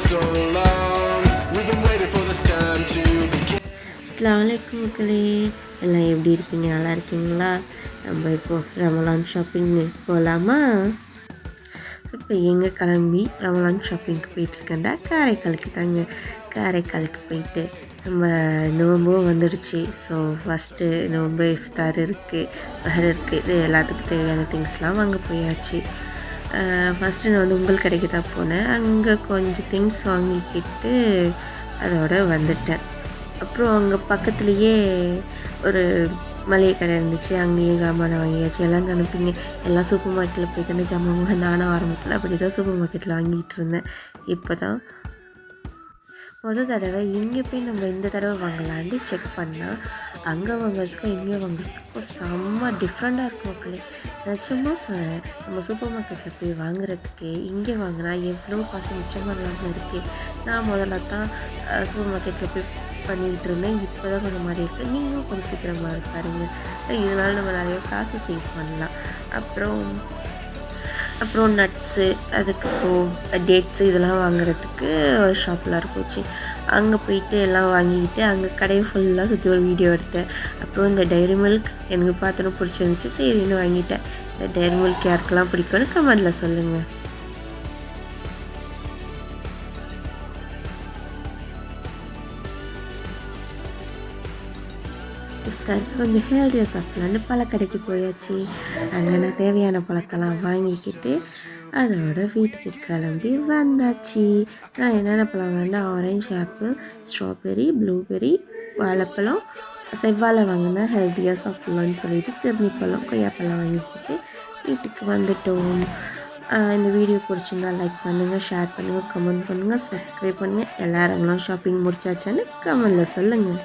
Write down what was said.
so long. We've been waiting for this time to begin. அஸ்ஸலாமு மக்களே, எல்லாம் எப்படி இருக்கீங்க? நல்லா இருக்கீங்களா? நம்ம இப்போ ரமலான் ஷாப்பிங்னு போகலாமா? இப்போ எங்கே கிளம்பி ரமலான் ஷாப்பிங்க்கு போயிட்டுருக்கேன்டா காரைக்காலுக்கு தாங்க. காரைக்காலுக்கு போயிட்டு நம்ம நோம்பும் வந்துடுச்சு. ஸோ ஃபஸ்ட்டு நோம்பு இஃப்தார் இருக்குது, சஹர் இருக்குது, இது எல்லாத்துக்கும் தேவையான திங்ஸ்லாம் வாங்க போயாச்சு. ஃபஸ்ட்டு நான் வந்து உங்கள் கடைக்கு தான் போனேன். அங்கே கொஞ்சம் திங்ஸ் வாங்கிக்கிட்டு அதோட வந்துட்டேன். அப்புறம் அங்கே பக்கத்துலேயே ஒரு மளிகை கடை இருந்துச்சு. அங்கேயும் ஜாமான் வாங்கியாச்சு. எல்லாம் நினைப்பீங்க எல்லாம் சூப்பர் மார்க்கெட்டில் போய் தானே ஜாமான் வாங்க. நானும் ஆரம்பத்தில் அப்படி தான் சூப்பர் மார்க்கெட்டில் வாங்கிட்டு இருந்தேன். இப்போ தான் தடவை இங்கே போய் நம்ம இந்த தடவை வாங்கலான்னு செக் பண்ணால் அங்கே வாங்குறதுக்கும் இங்கே வாங்குறதுக்கும் செம்ம டிஃப்ரெண்ட்டாக இருக்கும் மக்களே. நிஜமாக சொன்னேன், நம்ம சூப்பர் மார்க்கெட்டில் போய் வாங்குறதுக்கு இங்கே வாங்கினா எவ்வளோ காசு மிச்சமாக இல்லாமல் இருக்குது. நான் முதல்ல தான் சூப்பர் மார்க்கெட்டில் போய் பண்ணிகிட்டு இருந்தேன். இப்போ தான் கொஞ்சம் மாதிரி இருக்குது. நீங்களும் கொஞ்சம் சீக்கிரமாக இருப்பாருங்க. இதனால் நம்ம நிறைய காசு சேவ் பண்ணலாம். அப்புறம் நட்ஸு, அதுக்கப்புறம் டேட்ஸு இதெல்லாம் வாங்குறதுக்கு ஷாப்லாம் போச்சு. அங்கே போயிட்டு எல்லாம் வாங்கிக்கிட்டு அங்கே கடையை ஃபுல்லாக சுற்றி ஒரு வீடியோ எடுத்தேன். அப்புறம் இந்த டைரி மில்க் எனக்கு பார்த்தோன்னு பிடிச்சிருந்துச்சி, சரின்னு வாங்கிட்டேன். இந்த டைரி மில்க் யாருக்கெல்லாம் பிடிக்கும்னு கமெண்டில் சொல்லுங்கள். இஃப்தாருக்கு கொஞ்சம் ஹெல்த்தியாக சாப்பிட்லான்னு பழக்கடைக்கு போயாச்சு. அங்கே நான் தேவையான பழத்தெல்லாம் வாங்கிக்கிட்டு அதோட வீட்டுக்கு கிளம்பி வந்தாச்சு. நான் என்னென்ன பழம் வாங்கினேன், ஆரஞ்சு, ஆப்பிள், ஸ்ட்ராபெரி, ப்ளூபெரி, வாழைப்பழம், செவ்வாழை வாங்கினேன் ஹெல்த்தியாக சாப்பிட்லான்னு சொல்லிட்டு, திருநிப்பழம், கொய்யாப்பழம் வாங்கிக்கிட்டு வீட்டுக்கு வந்துட்டோம். இந்த வீடியோ பிடிச்சிருந்தா லைக் பண்ணுங்கள், ஷேர் பண்ணுங்கள், கமெண்ட் பண்ணுங்கள், சப்ஸ்கிரைப் பண்ணுங்கள். எல்லாரும் ஷாப்பிங் முடிச்சாச்சான்னு கமெண்டில் சொல்லுங்கள்.